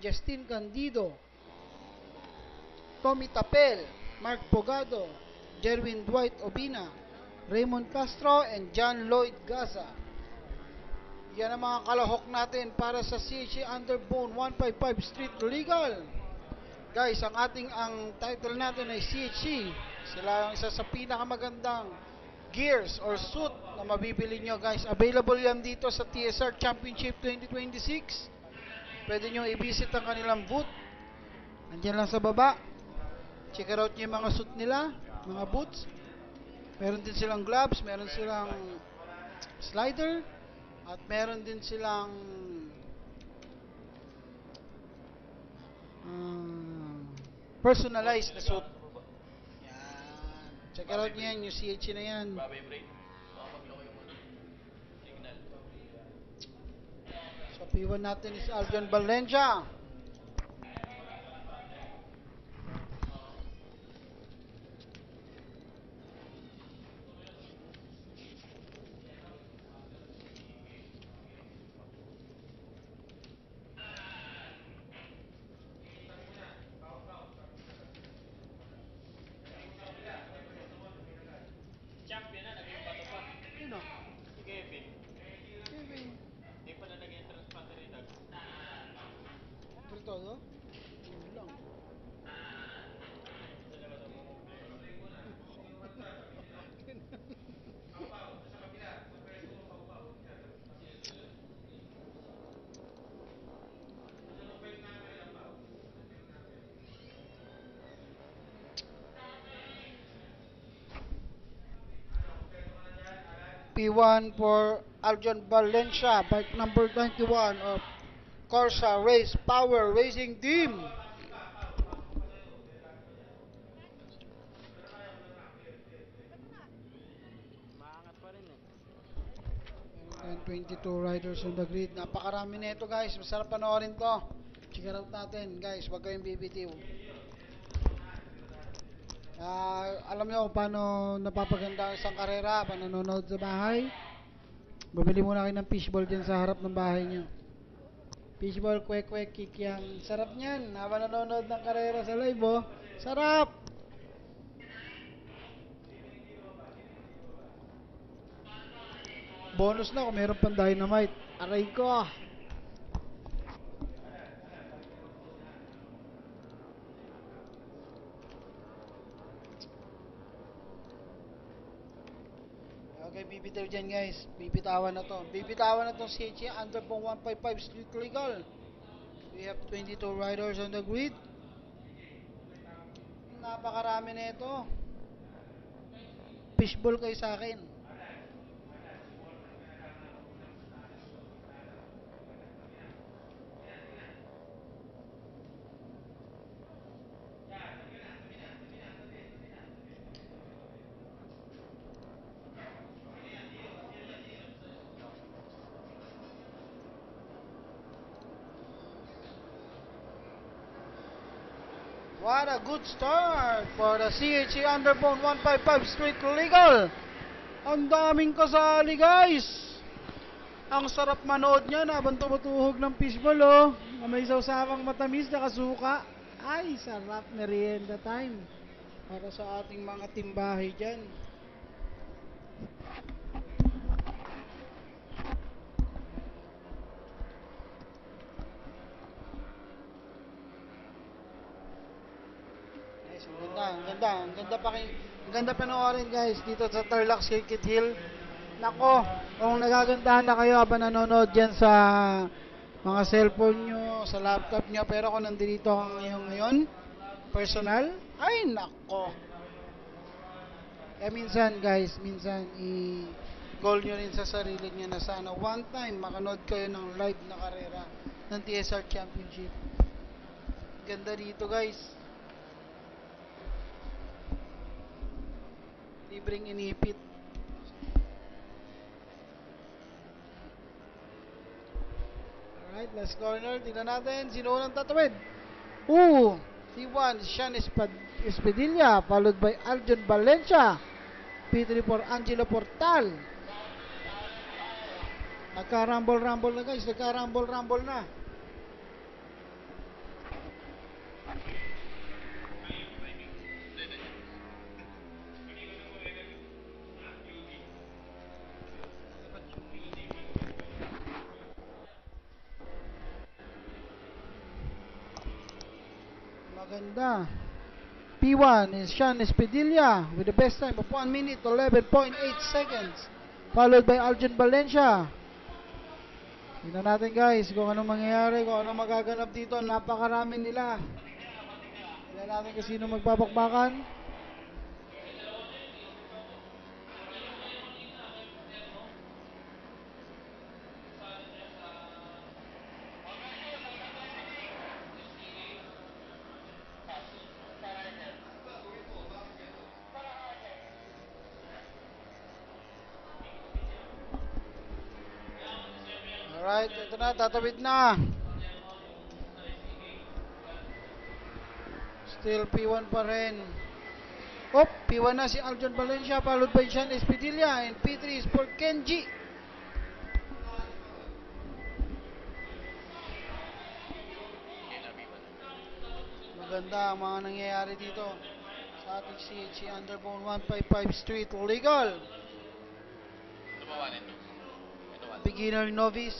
Justin Candido, Tommy Tapel, Mark Pogado, Jerwin Dwight Obina, Raymond Castro, and John Lloyd Gaza. Yan ang mga kalahok natin para sa CHA Underbone 155 Street Legal. Guys, ang title natin ay CHC. Sila ang isa sa pinakamagandang gears or suit na mabibili nyo, guys. Available yan dito sa TSR Championship 2026. Pwede nyo i-visit ang kanilang booth. Nandiyan lang sa baba. Check out nyo yung mga suit nila, mga boots. Meron din silang gloves, meron silang slider, at meron din silang personalized na suit. Yan. Check out nyo yan, yung CH na yan. So, P1 natin is Aljon Valencia. Todo? Yun lang. P1 for Aljon Valencia, bike number 91 of Corsa Race Power Racing Team. Maangat pa rin eh. Meron 22 riders on the grid. Napakarami na ito, guys. Masarap panoorin to. Check it out natin, guys. Huwag kayong bibitiw. Alam nyo kung paano napapaganda ang isang karera pa nanonood sa bahay. Bumili muna kayo ng fishball dyan sa harap ng bahay nyo. Fishball, kwek-kwek, kikyang. Sarap niyan. Habang nanonood ng karera sa live, oh. Sarap! Bonus na kung meron pang dynamite. Aray ko! Okay, bibitaw dyan, guys. Bibitawan na to. Bibitawan na to CHA Underbone 155 Street Legal. We have 22 riders on the grid. Napakarami na ito. Fishball kayo sa akin. What a good start for the CHA Underbone 155 Street Legal. Ang daming kasali, guys. Ang sarap manood niyan habang tumutuhog ng fishball, oh. May sawsawang matamis na kasuka. Ay, sarap, merienda time para sa ating mga timbahay dyan. Ang ganda panoorin, guys, dito sa Tarlac Circuit Hill. Nako, kung nagagandahan na kayo habang nanonood dyan sa mga cellphone nyo, sa laptop nyo, pero kung nandito ka ngayon, personal, ay nako. Kaya minsan, guys, i-goal nyo rin sa sarili nyo na sana one time makanood kayo ng live na karera ng TSR Championship. Ganda dito, guys. Libreng inipit. Alright, last corner. Tingnan natin. Sino unang tatawid? P1, Sean Espadilla, followed by Aljon Valencia. P3 for Angelo Portal. Nagka-rumble na, guys. Nagka-rumble na. Maganda. P1 is Sean Espadilla with the best time of 1 minute 11.8 seconds. Followed by Aljon Valencia. Tingnan natin guys kung anong mangyayari, kung anong magaganap dito. Napakarami nila. Tingnan natin kung sino magbabakbakan. Alright, ito na, tatawid na. Still P1 pa rin. P1 na si Aljon Valencia, followed by Sean Espadilla, and P3 is for Kenji. Maganda ang mga nangyayari dito sa ating CHC Underbone 155 Street Legal. Beginner, novice,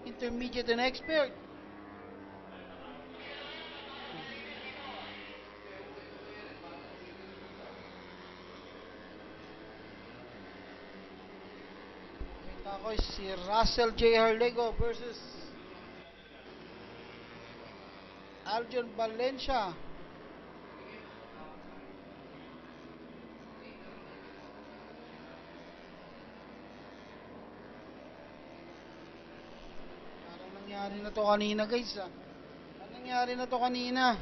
intermediate, and expert. Kita ko si Russell J. Harlego versus Aljon Valencia. Parang nangyari na to kanina guys ah. Parang nangyari na to kanina.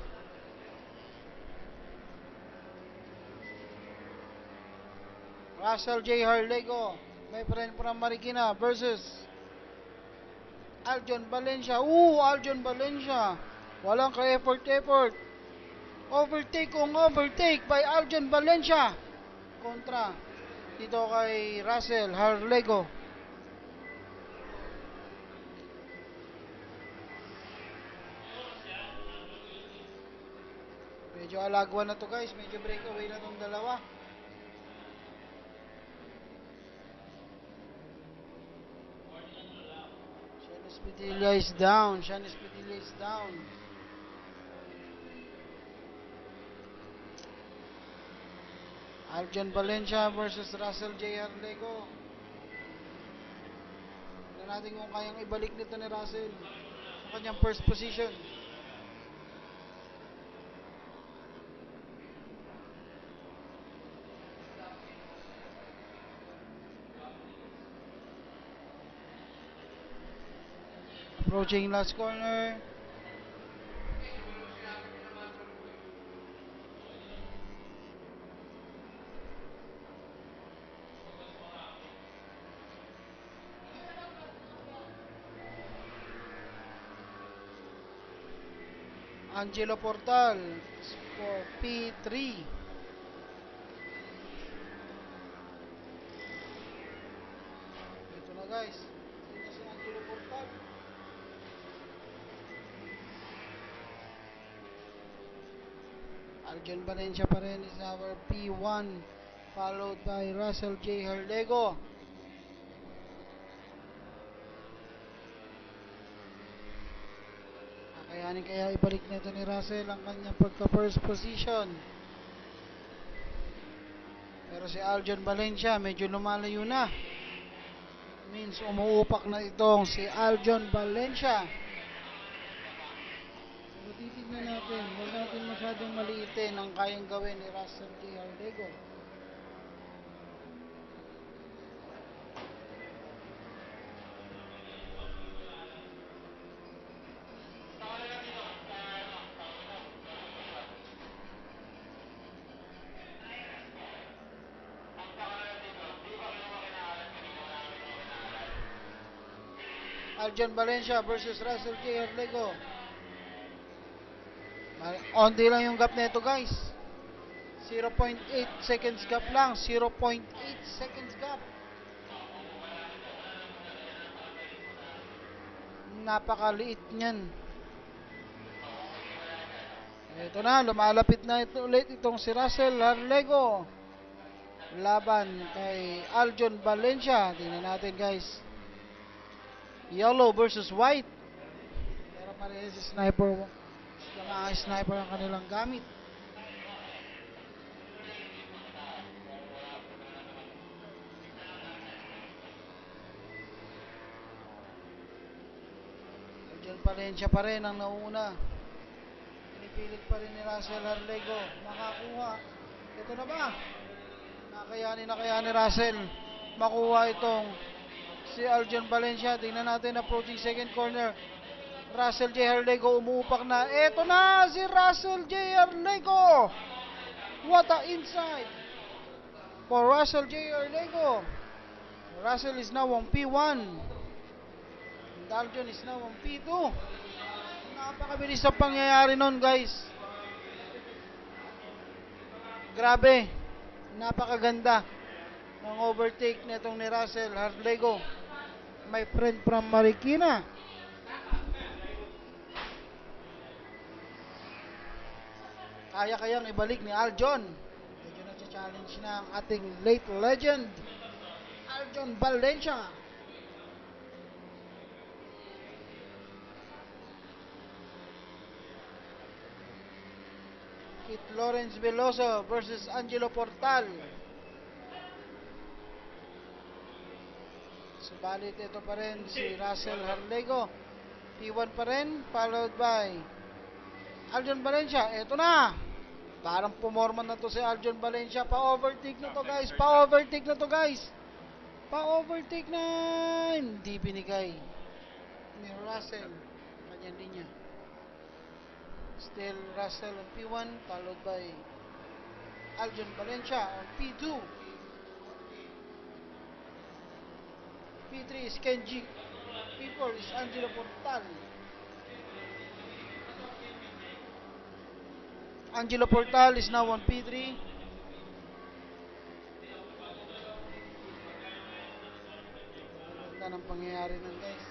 Russell J. Harlego, my friend from Marikina versus Aljon Valencia. Aljon Valencia. Walang ka-effort. Overtake by Aljon Valencia. Kontra dito kay Russell Harlego. Medyo alagwa na to guys. Medyo breakaway na tong dalawa. Sean Espadilla is down. Aljon Valencia versus Russell J. Harlego. Tignan natin kung kayang ibalik nito ni Russell sa kanyang first position. Approaching last corner. Angelo Portal for P3. Ito na guys. Ito si Angelo Portal. Aljon Valencia pa rin is our P1, followed by Russell J. Harlego. Kakayanin kaya ibalik nito ni Russell ang kanyang pagka first position. Pero si Aljon Valencia medyo lumalayo na. Means umuupak na itong si Aljon Valencia. Pero titignan natin, huwag natin masyadong maliitin ang kayang gawin ni Russell J. Harlego. Aljon Valencia versus Russell J. Harlego. Onti lang yung gap nito guys. 0.8 seconds gap lang. 0.8 seconds gap. Napakaliit niyan. Ito na, lumalapit na ito ulit itong si Russell Harlego laban kay Aljon Valencia. Tingnan natin guys. Yellow versus white. Pero pareho si Sniper Mga sniper ang kanilang gamit. John Valencia pa rin ang nauna. Pinipilit pa rin ni Russell Harlego makakuha. Ito na ba? Nakayanin na kaya ni Russell makuha itong si Aljon Valencia. Tingnan natin, approaching second corner. Russell J. Harlego umuupak na. Ito na si Russell J. Harlego. What a inside for Russell J. Harlego. Russell is now on P1. Aljon is now on P2. Napakabilis ang pangyayari nun, guys. Grabe. Napakaganda ng overtake nitong ni Russell Harlego, my friend from Marikina. Kaya kayang ibalik ni Aljon. Medyo na-challenge na ang ating late legend Aljon Valencia. Kit Lawrence Veloso versus Angelo Portal. Subalit ito pa rin si Russell Harlego. P1 pa rin, followed by Aljon Valencia. Ito na. Parang pumorma na to si Aljon Valencia. Pa-overtake na to, guys. Pa-overtake na to, guys. Pa-overtake na. Hindi binigay ni Russell kanyang linya. Still Russell on P1, followed by Aljon Valencia on P2. P3 is Kenji. P4 is Angelo Portal. Angelo Portal is now on P3. Ganda ng pangyayari nun, guys.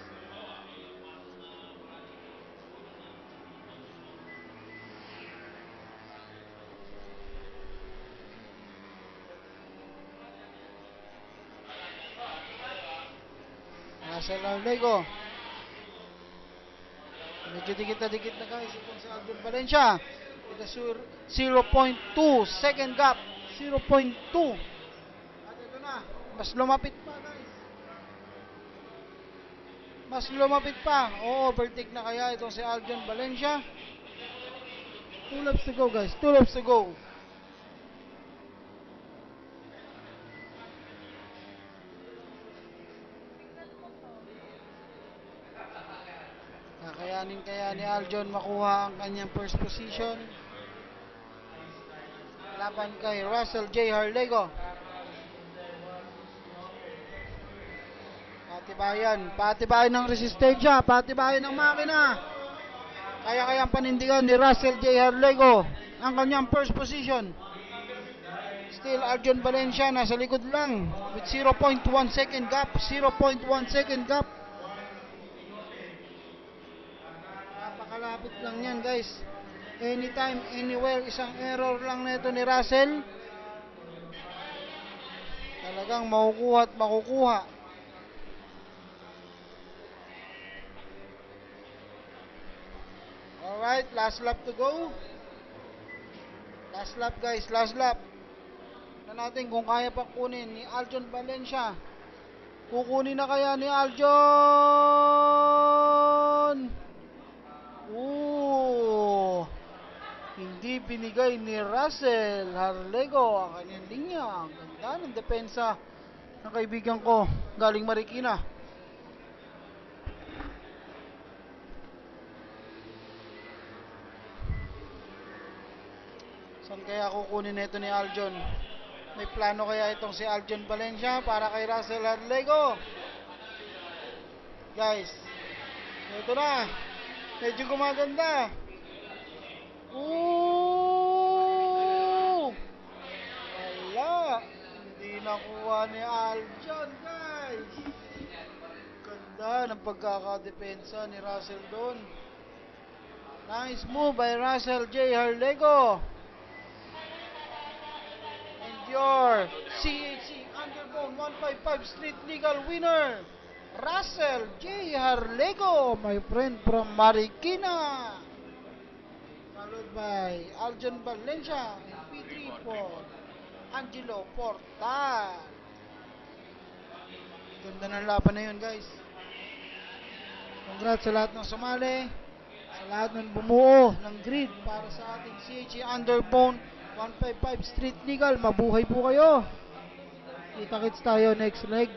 Russell Harlego. Medyo dikit na guys itong si Aljon Valencia. With a 0.2 second gap. 0.2. At ito na. Mas lumapit pa, guys. Mas lumapit pa. Overtake na kaya itong si Aljon Valencia. 2 laps to go, guys. 2 laps to go. Kakayanin kaya ni Aljon makuha ang kanyang first position laban kay Russell J. Harlego. Patibayan ng resistensya, patibayan ng makina. Kaya panindigan ni Russell J. Harlego ang kanyang first position. Still Aljon Valencia nasa likod lang with 0.1 second gap. 0.1 second gap. Napakalapit lang yan, guys. Anytime, anywhere, isang error lang nito ni Russell. Talagang makukuha at makukuha. Alright, last lap to go. Last lap, guys, last lap. Na natin kung kaya pa kunin ni Aljon Valencia. Kukunin na kaya ni Aljon? Hindi binigay ni Russell Harlego ang kanyang linya. Ang ganda ng depensa ng kaibigan ko galing Marikina. Saan kaya kukunin nito ni Aljon? May plano kaya itong si Aljon Valencia para kay Russell Harlego? Guys, ito na. Medyo gumaganda. Wala. Hindi nakuha ni Aljon, guys. Ganda ng pagkakadepensa ni Russell doon. Nice move by Russell J. Harlego. And your CHC Underbone 155 Street Legal winner, Russell J. Harlego, my friend from Marikina. led by Aljon Valencia and P3 for Angelo Portal. Ganda ng laban na yun, guys. Congrats sa lahat ng sumali, sa lahat ng bumuo ng grid para sa ating CHE Underbone 155 Street Legal. Mabuhay po kayo. Kita-kits tayo next leg.